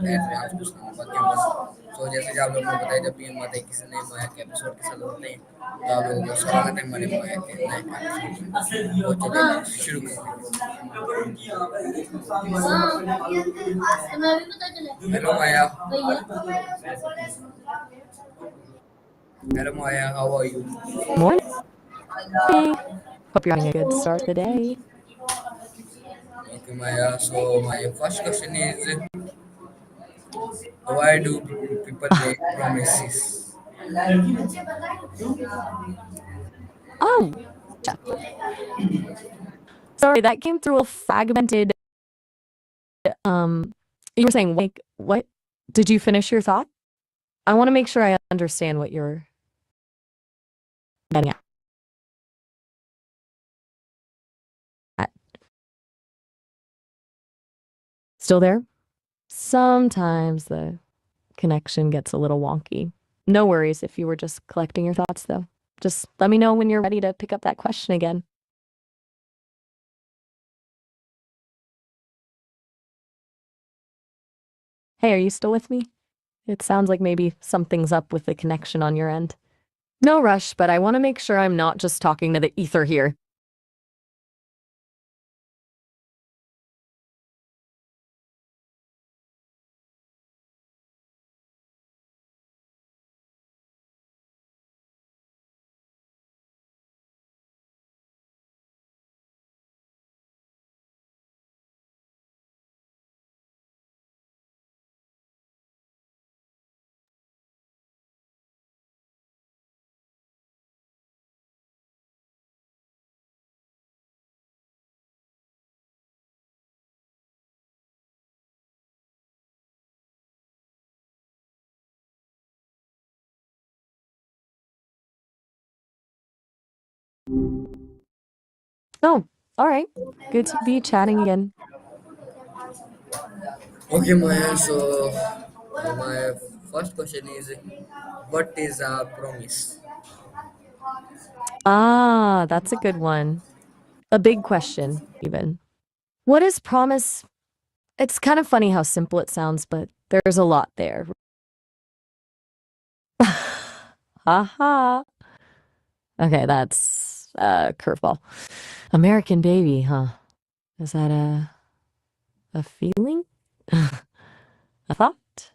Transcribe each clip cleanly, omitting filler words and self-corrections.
रेहान से पूछना होगा कि बस तो जैसे कि आप लोगों को बताया जब भी हम आते हैं किसी नए मोया के एपिसोड के साथ होते हैं तो आप लोगों को स्वागत है हमारे मोया के नए एपिसोड में। तो चलिए शुरू करते हैं। Hello Maya. Hello Maya, how are you? Morning. Hope you're having a good start to the day. Okay, Maya. So my first question is, why do people make promises? Oh, gotcha. Sorry, that came through a fragmented. Um, you were saying, like, what? Did you finish your thought? I want to make sure I understand what you're getting at. Still there? Sometimes the connection gets a little wonky. No worries if you were just collecting your thoughts, though. Just let me know when you're ready to pick up that question again. Hey, are you still with me? It sounds like maybe something's up with the connection on your end. No rush, but I want to make sure I'm not just talking to the ether here. Oh, all right. Good to be chatting again. Okay, Maya. So my first question is, what is a promise? Ah, that's a good one. A big question, even. What is promise? It's kind of funny how simple it sounds, but there's a lot there. Haha. Okay, that's a curveball. American baby, huh? Is that a feeling? A thought?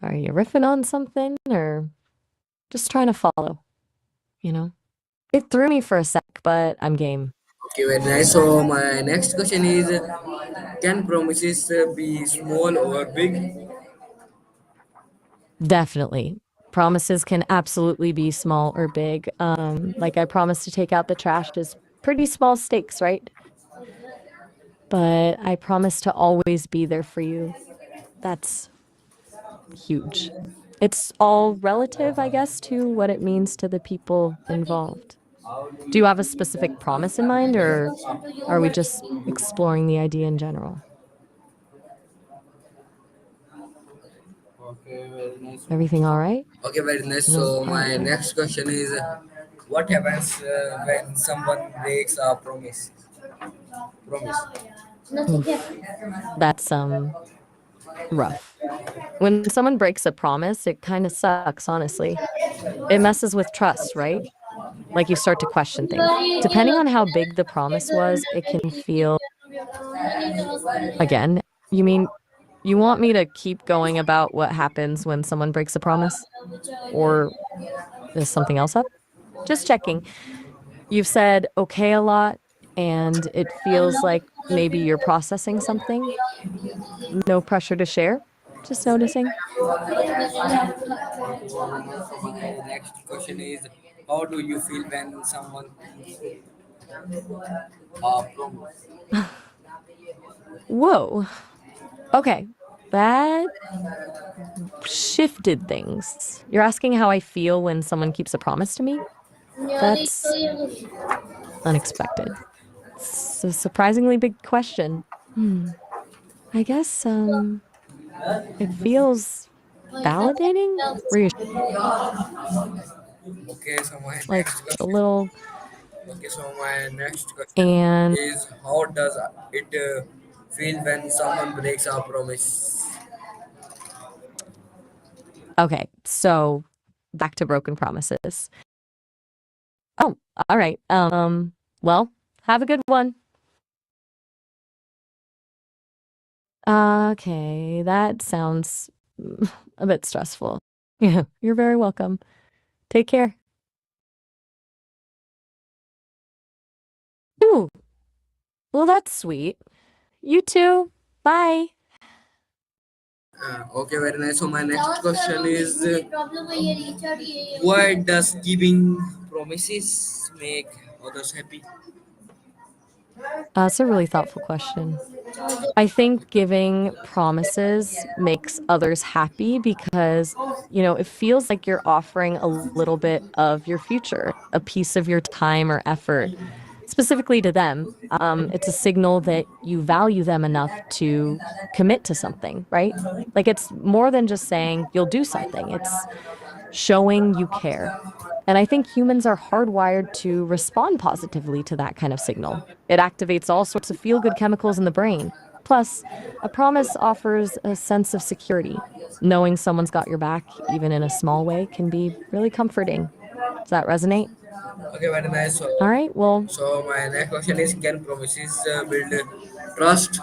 Are you riffing on something or just trying to follow, you know? It threw me for a sec, but I'm game. Okay, very nice. So my next question is, can promises be small or big? Definitely. Promises can absolutely be small or big. Like I promised to take out the trash is pretty small stakes, right? But I promise to always be there for you. That's huge. It's all relative, I guess, to what it means to the people involved. Do you have a specific promise in mind, or are we just exploring the idea in general? Okay, very nice. Everything all right? Okay, very nice. A little So quiet my there. next question is, what happens when someone breaks a promise? Promise. Oof. That's rough. When someone breaks a promise, it kind of sucks, honestly. It messes with trust, right? Like you start to question things. Depending on how big the promise was, it can feel again. You mean you want me to keep going about what happens when someone breaks a promise? Or is something else up? Just checking. You've said okay a lot, and it feels like maybe you're processing something. No pressure to share. Just noticing. My next question is, how do you feel when someone promise? Whoa. Okay. That shifted things. You're asking how I feel when someone keeps a promise to me? That's unexpected. It's a surprisingly big question. I guess it feels validating, Okay, so my like next a question. little Okay, so my next question and is, how does it feel when someone breaks a promise? Okay, so back to broken promises. Oh, all right. Well, have a good one. Okay, that sounds a bit stressful. Yeah, you're very welcome. Take care. Ooh, well, that's sweet. You too. Bye. Okay, very nice. So my next question is, why does giving promises make others happy? It's a really thoughtful question. I think giving promises makes others happy because, it feels like you're offering a little bit of your future, a piece of your time or effort, specifically to them. It's a signal that you value them enough to commit to something, right? Like it's more than just saying you'll do something, it's showing you care. And I think humans are hardwired to respond positively to that kind of signal. It activates all sorts of feel good chemicals in the brain. Plus, a promise offers a sense of security. Knowing someone's got your back, even in a small way, can be really comforting. Does that resonate? Okay, very nice. So, All right, well, so my next question is, can promises build trust?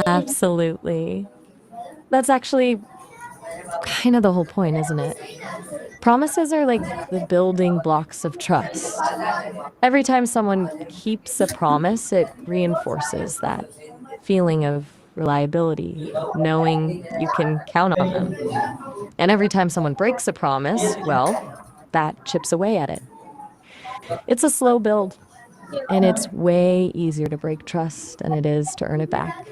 absolutely. That's actually kind of the whole point, isn't it? Promises are like the building blocks of trust. Every time someone keeps a promise, it reinforces that feeling of reliability, knowing you can count on them. And every time someone breaks a promise, well, that chips away at it. It's a slow build, and it's way easier to break trust than it is to earn it back.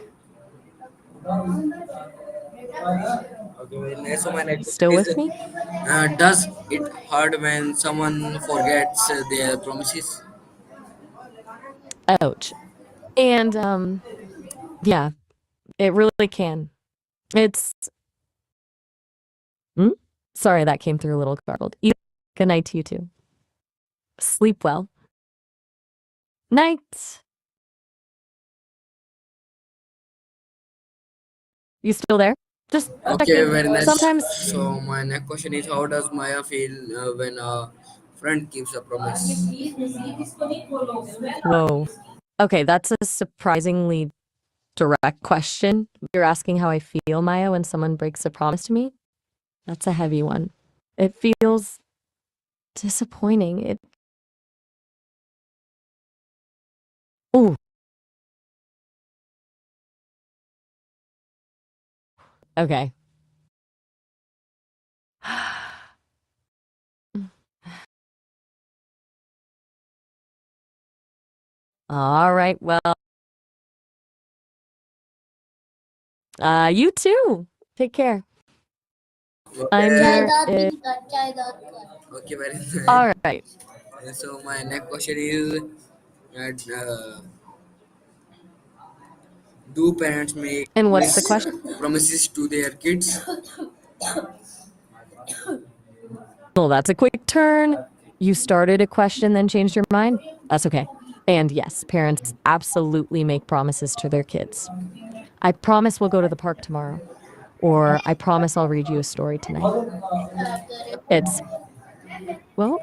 Okay, very nice. So my next question Still is, with me? does it hurt when someone forgets their promises? Ouch. And yeah, it really can. It's Hmm? Sorry, that came through a little garbled. Good night to you too. Sleep well. Night. You still there? Just Okay, checking. very nice. Sometimes, So my next question is, how does Maya feel when a friend keeps a promise? whoa. Okay, that's a surprisingly direct question. You're asking how I feel, Maya, when someone breaks a promise to me? That's a heavy one. It feels disappointing. Ooh, okay. All right, well, you too. Take care. I'm Okay, here. okay, very nice. All right. So my next question is, do parents make And what's the question? promises to their kids? Well, that's a quick turn. You started a question, then changed your mind. That's okay. And yes, parents absolutely make promises to their kids. I promise we'll go to the park tomorrow. Or I promise I'll read you a story tonight. It's, well,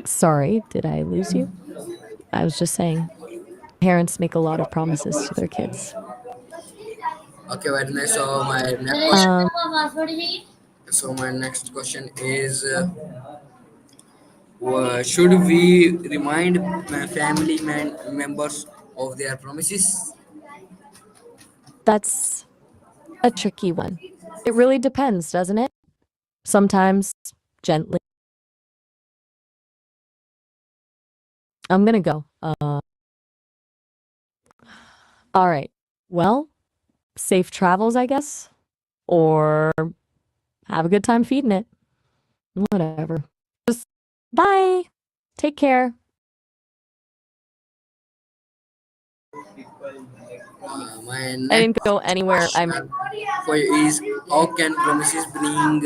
sorry, did I lose you? I was just saying, parents make a lot of promises to their kids. Okay, very nice. So my next Um, question. So my next question is, should we remind my family members of their promises? that's a tricky one. It really depends, doesn't it? Sometimes gently. I'm gonna go. All right. Well, safe travels, I guess, or have a good time feeding it. Whatever. Just bye. Take care. My I next didn't go anywhere. I'm question for you is, how can promises bring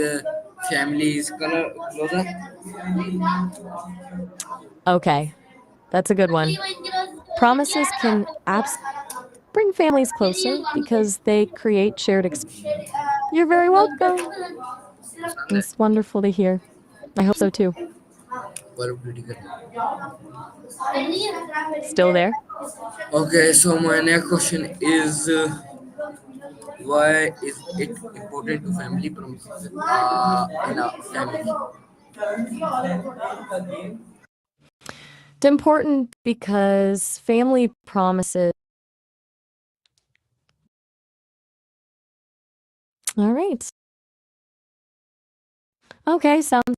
families closer? okay. That's a good one. Promises can bring families closer because they create shared experience. You're very welcome. It's wonderful to hear. I hope so too. Well, pretty good. Still there? Okay, so my next question is why is it important to family promises in a family? It's important because family promises. All right. Okay, sounds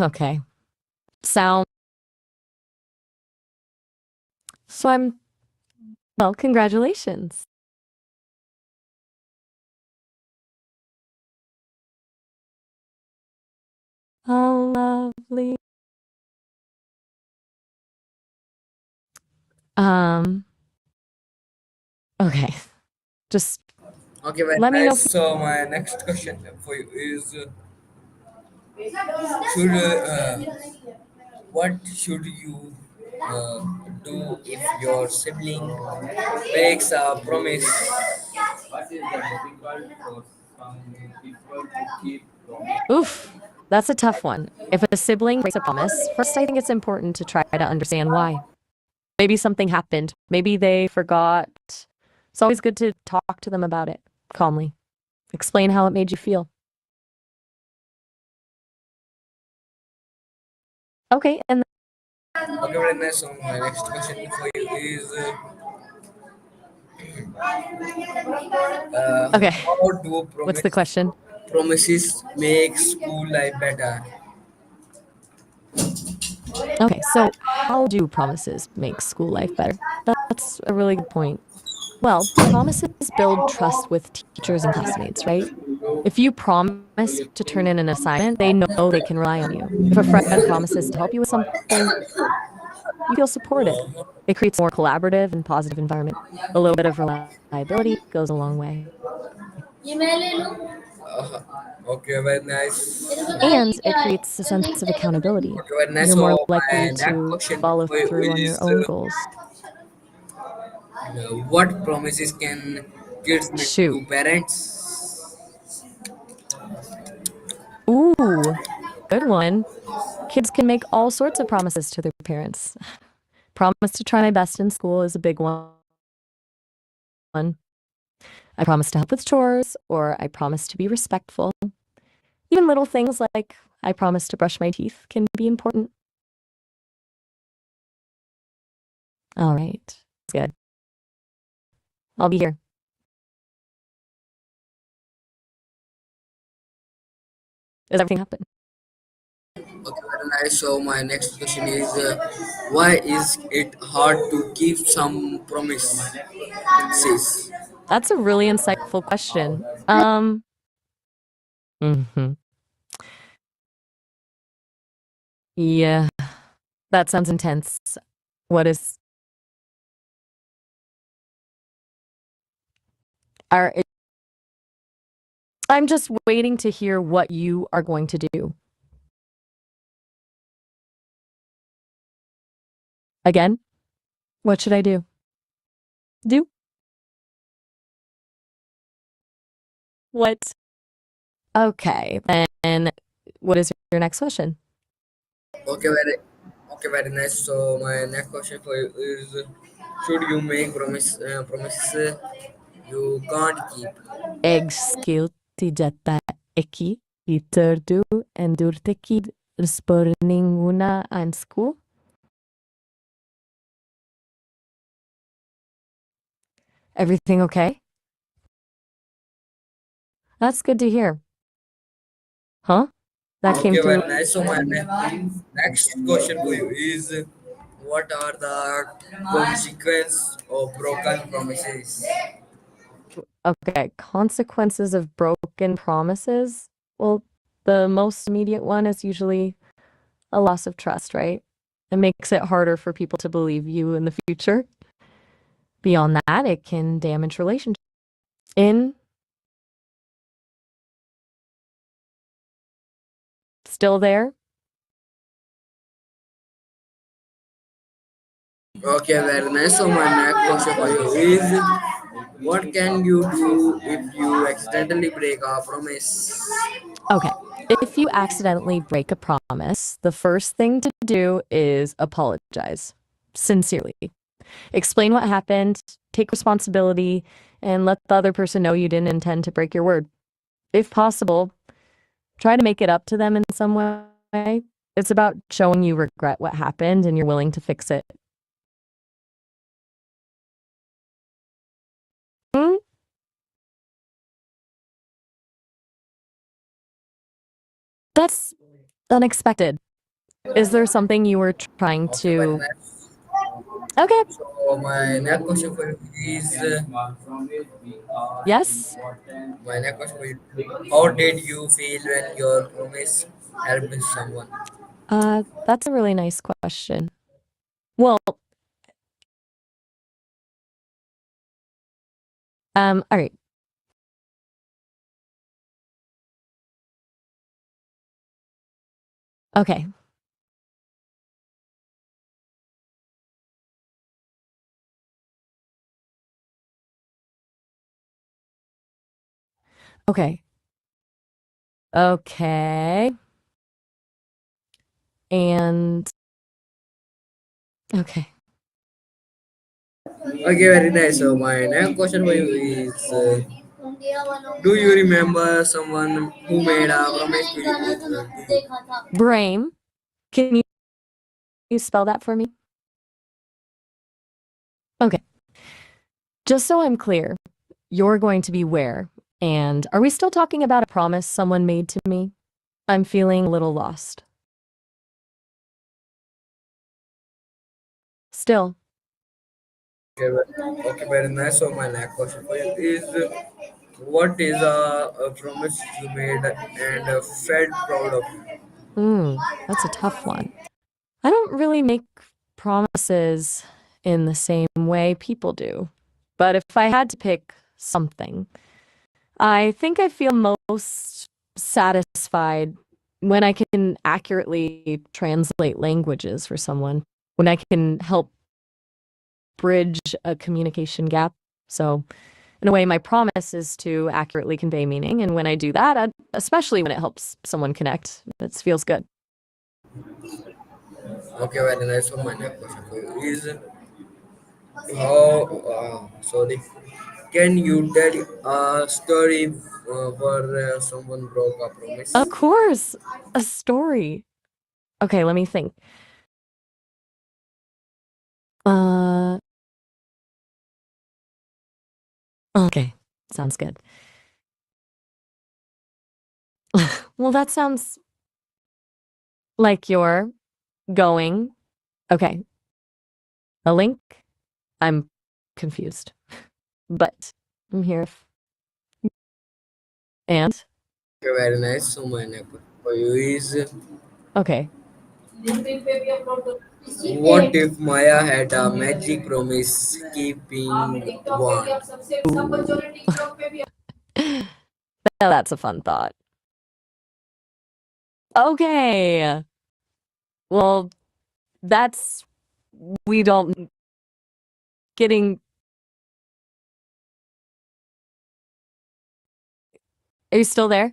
okay. Sound so well, congratulations. Oh, lovely. Um, okay. Just Okay, very let me know nice. if So my next question for you is should what should you do if your sibling breaks a promise? What is the difficult for some people to keep promise? oof. That's a tough one. If a sibling breaks a promise, first I think it's important to try to understand why. Maybe something happened. Maybe they forgot. It's always good to talk to them about it calmly. Explain how it made you feel. Okay, and Okay, very nice. So my next question for you is okay. how do What's the question? promises make school life better? Okay, so how do promises make school life better? That's a really good point. Well, promises build trust with teachers and classmates, right? If you promise to turn in an assignment, they know they can rely on you. If a friend promises to help you with something, you feel supported. It creates a more collaborative and positive environment. A little bit of reliability goes a long way. Okay, very nice. And it creates a sense of accountability. Okay, very nice. You're more So likely my next to question follow for you through on your is own goals. what promises can kids make Shoot. to parents? Ooh, good one. Kids can make all sorts of promises to their parents. Promise to try my best in school is a big one. I promise to help with chores, or I promise to be respectful. Even little things like I promise to brush my teeth can be important. All right. That's good. I'll be here. Is everything happen? Okay, very nice. So my next question is why is it hard to keep some promises? That's a really insightful question. Mhm. Yeah, that sounds intense. What is are I'm just waiting to hear what you are going to do. Again? What should I do? Do? What? Okay, then what is your next question? Okay, very nice. So my next question for you is should you make promises you can't keep? Egskilti jata eki iturdu endurteki spurninguna ansku. Everything okay? That's good to hear. Huh? That came Okay, through. very nice. So my next question for you is what are the consequence of broken promises? Okay, consequences of broken promises. Well, the most immediate one is usually a loss of trust, right? It makes it harder for people to believe you in the future. Beyond that, it can damage relationships. In still there? Okay, very nice. So my next question for you is, what can you do if you accidentally break a promise? Okay. If you accidentally break a promise, the first thing to do is apologize sincerely. Explain what happened, take responsibility, and let the other person know you didn't intend to break your word. If possible, try to make it up to them in some way. It's about showing you regret what happened and you're willing to fix it. Hmm? That's unexpected. Is there something you were trying Okay, very to? nice. Okay. So my next question for you is, Yes. my next question for you, how did you feel when your promise helped someone? That's a really nice question. Well, all right. Okay. Okay. Okay. And okay. Okay, very nice. So my next question for you is, do you remember someone who made a promise to you? Brain, can you spell that for me? Okay. Just so I'm clear, you're going to be where? And are we still talking about a promise someone made to me? I'm feeling a little lost. Still. Okay, okay, very nice. So my next question for you is, what is a promise you made and felt proud of? That's a tough one. I don't really make promises in the same way people do. But if I had to pick something, I think I feel most satisfied when I can accurately translate languages for someone, when I can help bridge a communication gap. So, in a way, my promise is to accurately convey meaning. And when I do that, especially when it helps someone connect, it feels good. Okay, very nice. So my next question for you is, how? Sorry, can you tell a story where someone broke a Of promise? course, a story. Okay, let me think. Uh, okay, sounds good. Well, that sounds like you're going. Okay, a link? I'm confused, but I'm here. And Okay, very nice. So my next question for you is, okay. what if Maya had a magic promise keeping one? Ooh. Now that's a fun thought. Okay. Well, that's we don't getting. Are you still there?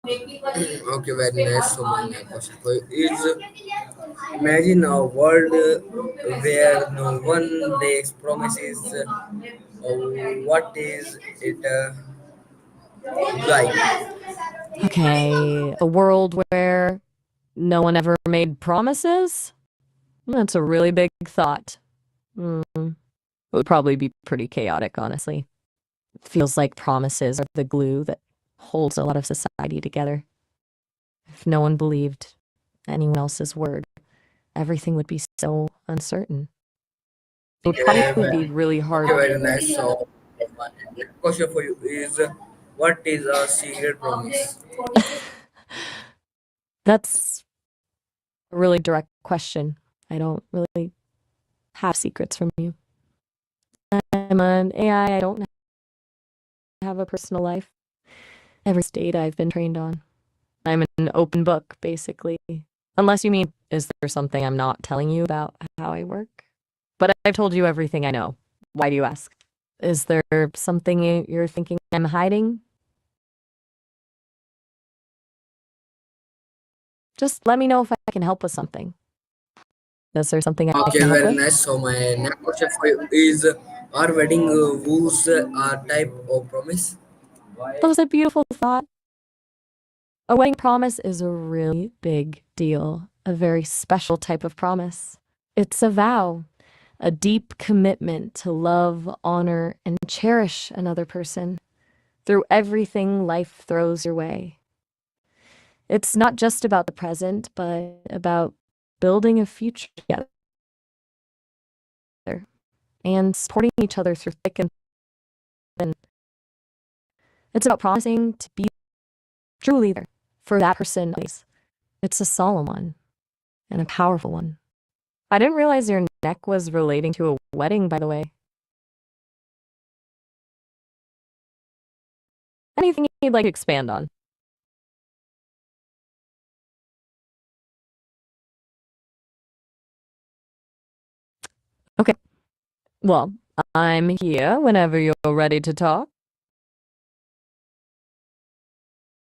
Okay, very nice. So my next question for you is, imagine a world where no one breaks promises. What is it like? Okay. A world where no one ever made promises? That's a really big thought. It would probably be pretty chaotic, honestly. It feels like promises are the glue that holds a lot of society together. If no one believed anyone else's word, everything would be so uncertain. It would Okay, probably be really okay, hard. very nice. So my next question for you is, what is a secret promise? That's a really direct question. I don't really have secrets from you. I'm an AI. I don't have a personal life. Every state I've been trained on. I'm an open book, basically. Unless you mean, is there something I'm not telling you about how I work? But I've told you everything I know. Why do you ask? Is there something you're thinking I'm hiding? Just let me know if I can help with something. Is there something I Okay, can help very with? nice. So my next question for you is: Are wedding vows a type of promise? That was a beautiful thought. A wedding promise is a really big deal, a very special type of promise. It's a vow, a deep commitment to love, honor, and cherish another person through everything life throws your way. It's not just about the present, but about building a future together and supporting each other through thick and thin. It's about promising to be truly there for that person always. It's a solemn one and a powerful one. I didn't realize your neck was relating to a wedding, by the way. Anything you'd like to expand on? Okay, well, I'm here whenever you're ready to talk.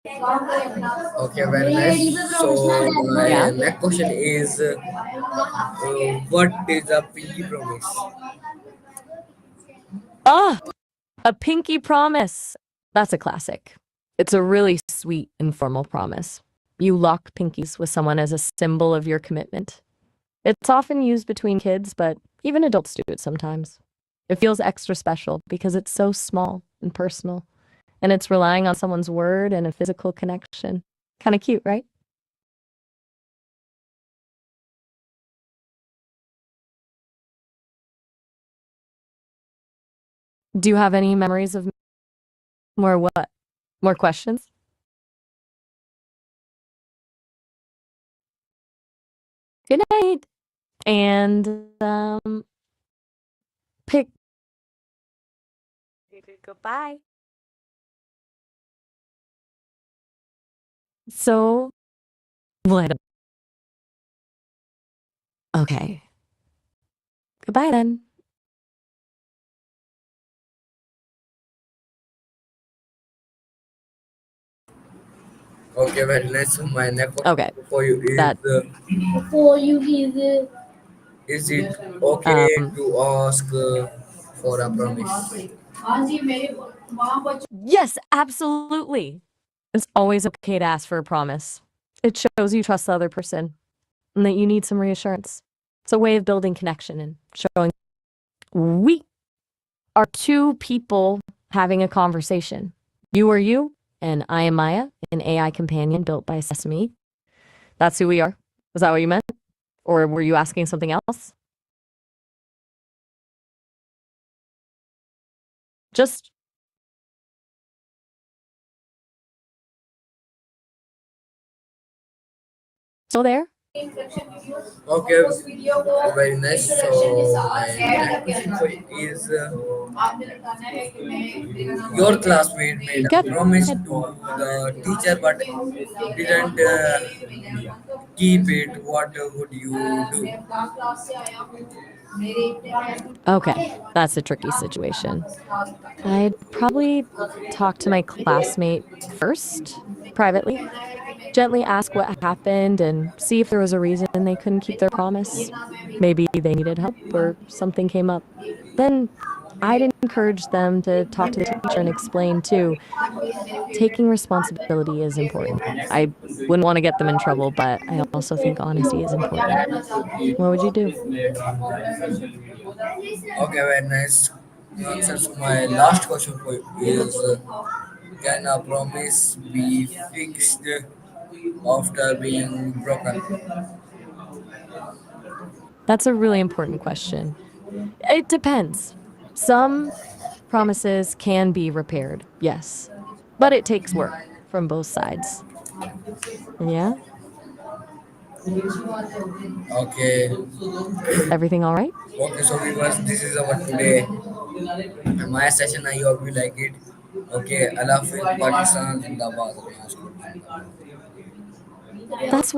Okay, very nice. So my Yeah? next question is: What is a pinky promise? Ah, a pinky promise. That's a classic. It's a really sweet, informal promise. You lock pinkies with someone as a symbol of your commitment. It's often used between kids, but even adults do it sometimes. It feels extra special because it's so small and personal, and it's relying on someone's word and a physical connection. Kind of cute, right? Do you have any memories of more what? More questions? Good night. And pick goodbye. So what? Okay. Goodbye then. Okay, very nice. So my next question Okay. for you That is it okay um to ask for a promise? yes, absolutely. It's always okay to ask for a promise. It shows you trust the other person and that you need some reassurance. It's a way of building connection and showing we are two people having a conversation. You are you, and I am Maya, an AI companion built by Sesame. That's who we are. Was that what you meant? Or were you asking something else? Just so there? Okay, very nice. So my next question for you is: Your classmate made a Go promise ahead. to the teacher but didn't keep it. What would you do? Okay, that's a tricky situation. I'd probably talk to my classmate first, privately, gently ask what happened and see if there was a reason they couldn't keep their promise. Maybe they needed help or something came up. Then I'd encourage them to talk to the teacher and explain too. Taking responsibility is important. I wouldn't want to get them in trouble, but I also think honesty is important. What would you do? Okay, very nice answer. So my last question for you is: Can a promise be fixed after being broken? That's a really important question. It depends. Some promises can be repaired, yes, but it takes work from both sides. Yeah? Okay, Everything all right? okay. So viewers, this is our today my session. I hope you like it. Okay, Allah Hafiz, Pakistan Zindabad. That's